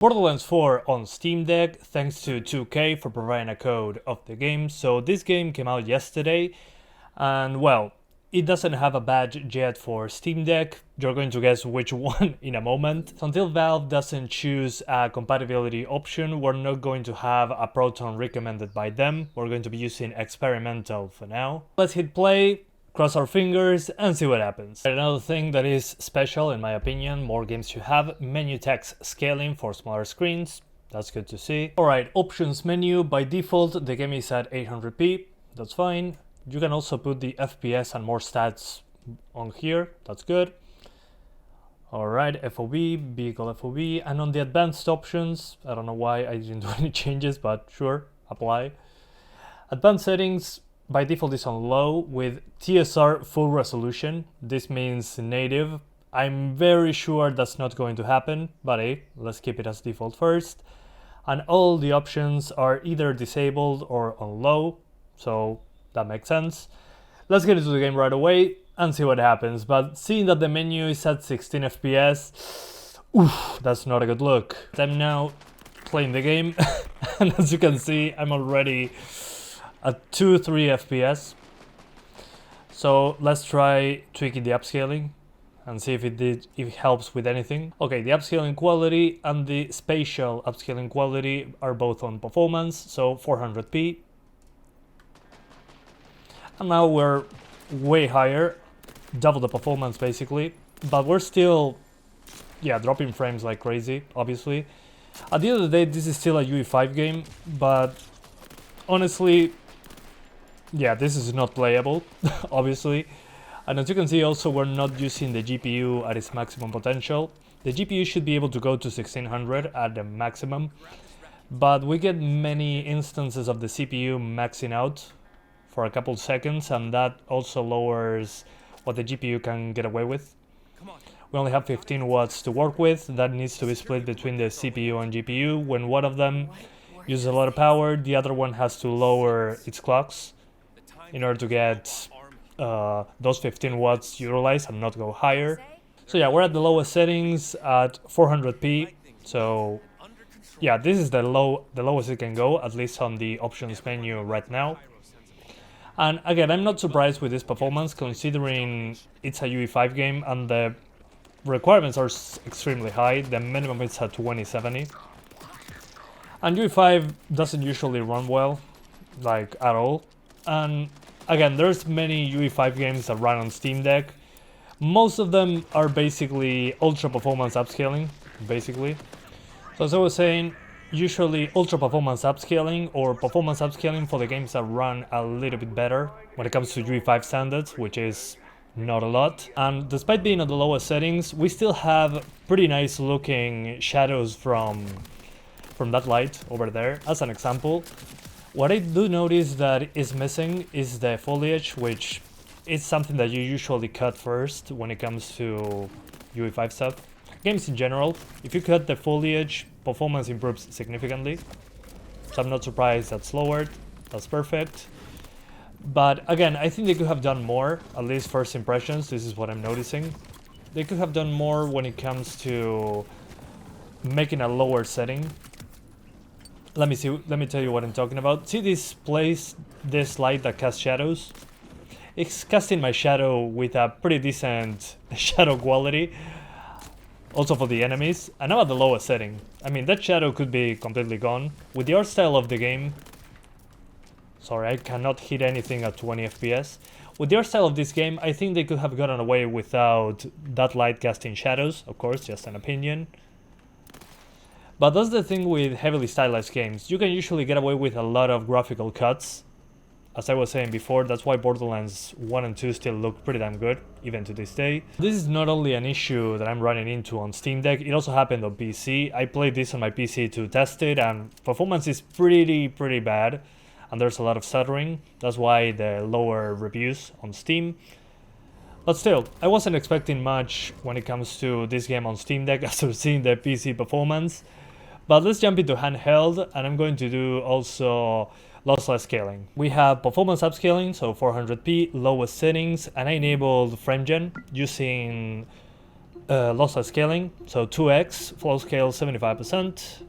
Borderlands 4 on Steam Deck, thanks to 2K for providing a code of the game. So this game came out yesterday, and well, it doesn't have a badge yet for Steam Deck. You're going to guess which one in a moment. So until Valve doesn't choose a compatibility option, we're not going to have a Proton recommended by them. We're going to be using experimental for now. Let's hit play, cross our fingers, and see what happens. Another thing that is special, in my opinion, more games should have menu text scaling for smaller screens. That's good to see. Alright, options menu. By default, the game is at 800p. That's fine. You can also put the FPS and more stats on here. That's good. Alright, FOV, vehicle FOV, and on the advanced options, I don't know why I didn't do any changes, but sure, apply. Advanced settings, by default is on low with TSR full resolution. This means native. I'm very sure that's not going to happen, but hey, let's keep it as default first. And all the options are either disabled or on low, so that makes sense. Let's get into the game right away and see what happens. But seeing that the menu is at 16 FPS, oof, that's not a good look. I'm now playing the game, and as you can see, I'm already at 2-3 FPS. So let's try tweaking the upscaling and see if it helps with anything. Okay, the upscaling quality and the spatial upscaling quality are both on performance, so 400p. And now we're way higher, double the performance basically, but we're still, yeah, dropping frames like crazy, obviously. At the end of the day, this is still a UE5 game, but honestly, yeah, this is not playable, obviously. And as you can see also, we're not using the GPU at its maximum potential. The GPU should be able to go to 1600 at the maximum, but we get many instances of the CPU maxing out for a couple seconds, and that also lowers what the GPU can get away with. We only have 15 watts to work with. That needs to be split between the CPU and GPU. When one of them uses a lot of power, the other one has to lower its clocks in order to get those 15 watts utilized and not go higher. So yeah, we're at the lowest settings at 400p. So yeah, this is the lowest it can go, at least on the options menu right now. And again, I'm not surprised with this performance, considering it's a UE5 game and the requirements are extremely high. The minimum is at 2070. And UE5 doesn't usually run well, like at all. And again, there's many UE5 games that run on Steam Deck. Most of them are basically ultra performance upscaling, basically. So as I was saying, usually ultra performance upscaling or performance upscaling for the games that run a little bit better when it comes to UE5 standards, which is not a lot. And despite being at the lowest settings, we still have pretty nice looking shadows from that light over there, as an example. What I do notice that is missing is the foliage, which is something that you usually cut first when it comes to UE5 stuff. Games in general, if you cut the foliage, performance improves significantly. So I'm not surprised that's lowered. That's perfect. But again, I think they could have done more, at least first impressions. This is what I'm noticing. They could have done more when it comes to making a lower setting. Let me tell you what I'm talking about. See this place, this light that casts shadows? It's casting my shadow with a pretty decent shadow quality. Also for the enemies, and I'm at the lowest setting. I mean, that shadow could be completely gone. With the art style of the game... Sorry, I cannot hit anything at 20 FPS. With the art style of this game, I think they could have gotten away without that light casting shadows. Of course, just an opinion. But that's the thing with heavily stylized games. You can usually get away with a lot of graphical cuts. As I was saying before, that's why Borderlands 1 and 2 still look pretty damn good, even to this day. This is not only an issue that I'm running into on Steam Deck, it also happened on PC. I played this on my PC to test it, and performance is pretty bad. And there's a lot of stuttering. That's why the lower reviews on Steam. But still, I wasn't expecting much when it comes to this game on Steam Deck after seeing the PC performance. But let's jump into handheld, and I'm going to do also lossless scaling. We have performance upscaling, so 400p, lowest settings, and I enabled frame gen using lossless scaling, so 2x, flow scale 75%,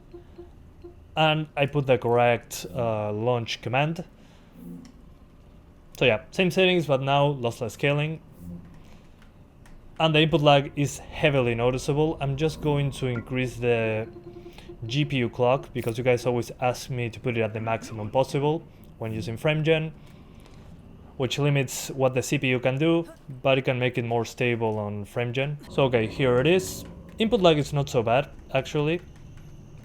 and I put the correct launch command. So yeah, same settings, but now lossless scaling. And the input lag is heavily noticeable. I'm just going to increase the GPU clock because you guys always ask me to put it at the maximum possible when using FrameGen, which limits what the CPU can do, but it can make it more stable on FrameGen. So okay, here it is. Input lag is not so bad, actually.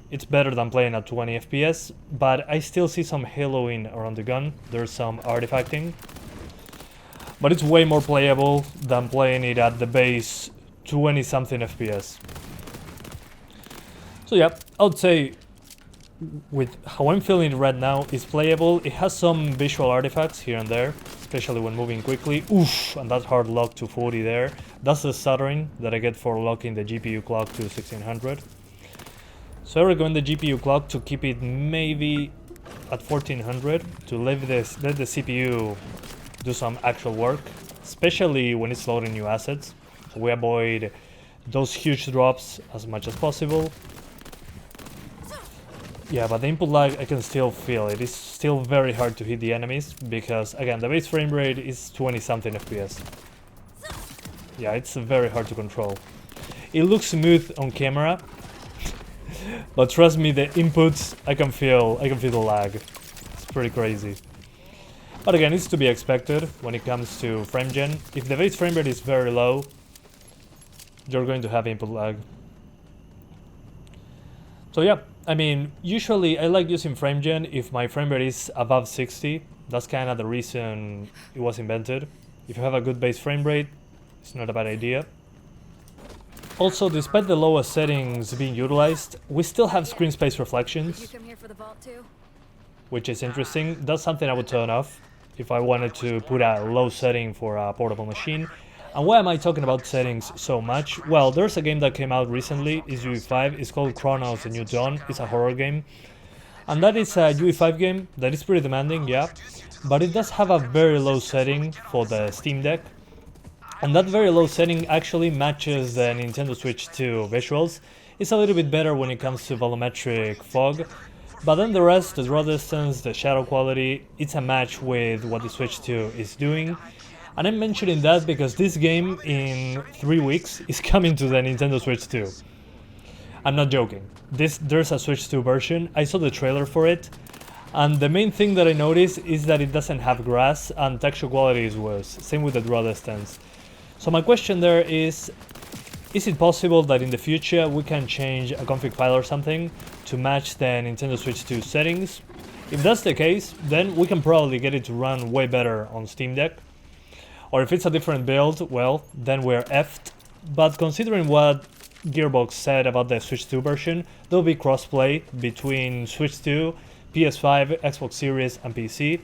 It's better than playing at 20 FPS, but I still see some haloing around the gun. There's some artifacting. But it's way more playable than playing it at the base 20 something FPS. So yeah, I would say with how I'm feeling it right now, it's playable. It has some visual artifacts here and there, especially when moving quickly. Oof, and that hard lock to 40 there. That's the stuttering that I get for locking the GPU clock to 1600. So I recommend the GPU clock to keep it maybe at 1400 to let the CPU do some actual work, especially when it's loading new assets. So we avoid those huge drops as much as possible. Yeah, but the input lag, I can still feel it. It's still very hard to hit the enemies because, again, the base frame rate is 20 something FPS. Yeah, it's very hard to control. It looks smooth on camera, but trust me, the inputs, I can feel the lag. It's pretty crazy. But again, it's to be expected when it comes to FrameGen. If the base frame rate is very low, you're going to have input lag. So yeah, I mean, usually I like using FrameGen if my frame rate is above 60. That's kind of the reason it was invented. If you have a good base frame rate, it's not a bad idea. Also, despite the lowest settings being utilized, we still have screen space reflections, which is interesting. That's something I would turn off if I wanted to put a low setting for a portable machine. And why am I talking about settings so much? Well, there's a game that came out recently, it's UE5, it's called Chronos: The New Dawn, it's a horror game. And that is a UE5 game that is pretty demanding, yeah, but it does have a very low setting for the Steam Deck. And that very low setting actually matches the Nintendo Switch 2 visuals. It's a little bit better when it comes to volumetric fog, but then the rest, the draw distance, the shadow quality, it's a match with what the Switch 2 is doing. And I'm mentioning that because this game in 3 weeks is coming to the Nintendo Switch 2. I'm not joking. There's a Switch 2 version. I saw the trailer for it, and the main thing that I noticed is that it doesn't have grass and texture quality is worse. Same with the draw distance. So my question there is it possible that in the future we can change a config file or something to match the Nintendo Switch 2 settings? If that's the case, then we can probably get it to run way better on Steam Deck. Or if it's a different build, well, then we're effed. But considering what Gearbox said about the Switch 2 version, there'll be crossplay between Switch 2, PS5, Xbox Series and PC.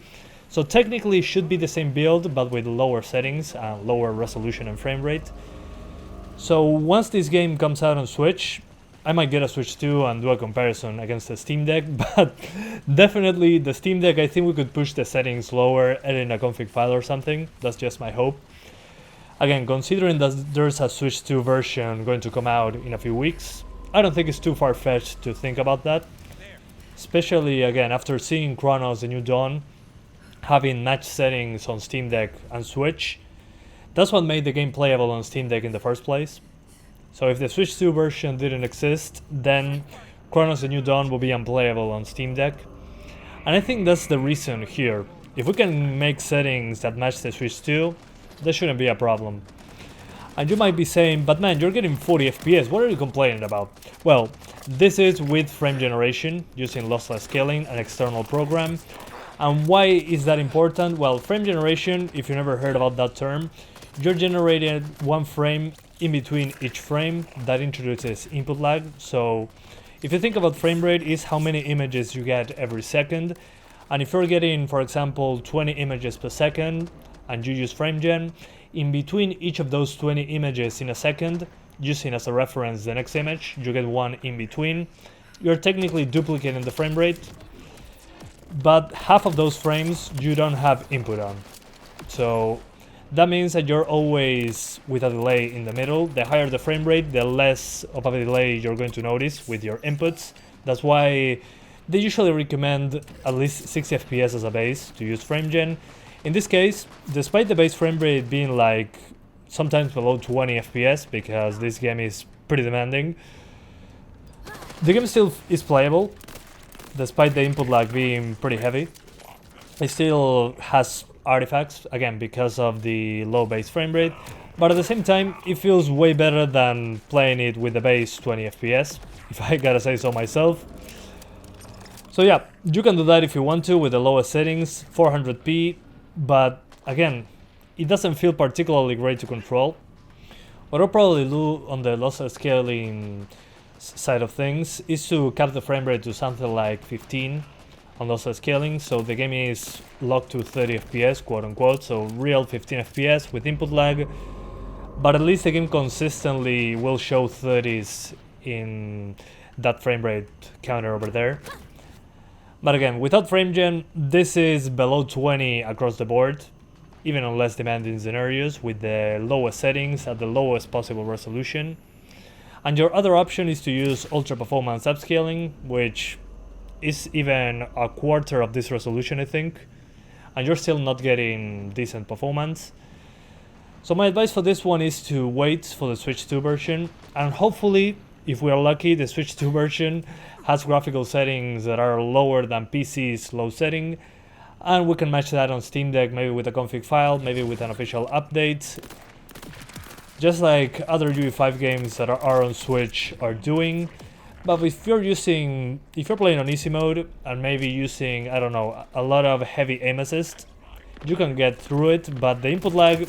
So technically it should be the same build, but with lower settings, lower resolution and frame rate. So once this game comes out on Switch, I might get a Switch 2 and do a comparison against the Steam Deck, but definitely the Steam Deck, I think we could push the settings lower, add in a config file or something. That's just my hope. Again, considering that there's a Switch 2 version going to come out in a few weeks, I don't think it's too far-fetched to think about that. Especially, again, after seeing Chronos: The New Dawn, having match settings on Steam Deck and Switch, that's what made the game playable on Steam Deck in the first place. So if the Switch 2 version didn't exist, then Chronos: The New Dawn will be unplayable on Steam Deck. And I think that's the reason here. If we can make settings that match the Switch 2, there shouldn't be a problem. And you might be saying, but man, you're getting 40 FPS, what are you complaining about? Well, this is with frame generation, using lossless scaling, an external program. And why is that important? Well, frame generation, if you never heard about that term, you're generating one frame in between each frame. That introduces input lag. So if you think about frame rate is how many images you get every second. And if you're getting, for example, 20 images per second and you use FrameGen, in between each of those 20 images in a second, using as a reference the next image, you get one in between. You're technically duplicating the frame rate, but half of those frames you don't have input on. So That means that you're always with a delay in the middle. The higher the frame rate, the less of a delay you're going to notice with your inputs. That's why they usually recommend at least 60 FPS as a base to use FrameGen. In this case, despite the base frame rate being like sometimes below 20 FPS, because this game is pretty demanding, the game still is playable, despite the input lag being pretty heavy. It still has artifacts, again, because of the low base frame rate, but at the same time, it feels way better than playing it with the base 20 FPS, if I gotta say so myself. So yeah, you can do that if you want to with the lowest settings, 400p, but again, it doesn't feel particularly great to control. What I'll probably do on the lossless scaling side of things is to cap the frame rate to something like 15 on lossless scaling, so the game is locked to 30 FPS, quote unquote, so real 15 FPS with input lag, but at least the game consistently will show 30s in that frame rate counter over there. But again, without FrameGen, this is below 20 across the board, even on less demanding scenarios, with the lowest settings at the lowest possible resolution. And your other option is to use ultra performance upscaling, which is even a quarter of this resolution, I think, and you're still not getting decent performance. So my advice for this one is to wait for the Switch 2 version, and hopefully, if we are lucky, the Switch 2 version has graphical settings that are lower than PC's low setting, and we can match that on Steam Deck, maybe with a config file, maybe with an official update, just like other UE5 games that are on Switch are doing. But if you're playing on easy mode and maybe using, I don't know, a lot of heavy aim assist, you can get through it, but the input lag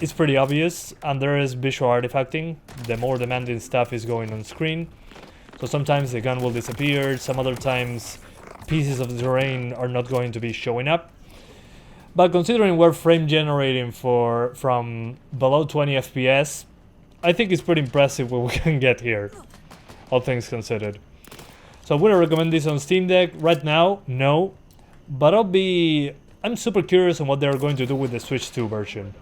is pretty obvious, and there is visual artifacting. The more demanding stuff is going on screen, so sometimes the gun will disappear, some other times pieces of the terrain are not going to be showing up. But considering we're frame generating from below 20 FPS, I think it's pretty impressive what we can get here, all things considered. So would I recommend this on Steam Deck? Right now, no. But I'm super curious on what they're going to do with the Switch 2 version.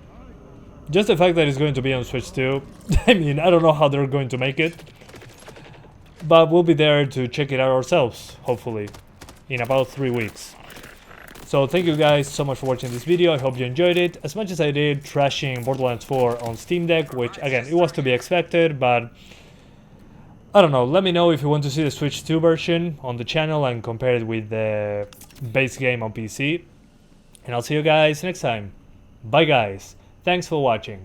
Just the fact that it's going to be on Switch 2, I mean, I don't know how they're going to make it. But we'll be there to check it out ourselves, hopefully, in about 3 weeks. So thank you guys so much for watching this video. I hope you enjoyed it as much as I did trashing Borderlands 4 on Steam Deck, which again, it was to be expected, but I don't know. Let me know if you want to see the Switch 2 version on the channel and compare it with the base game on PC. And I'll see you guys next time. Bye guys. Thanks for watching.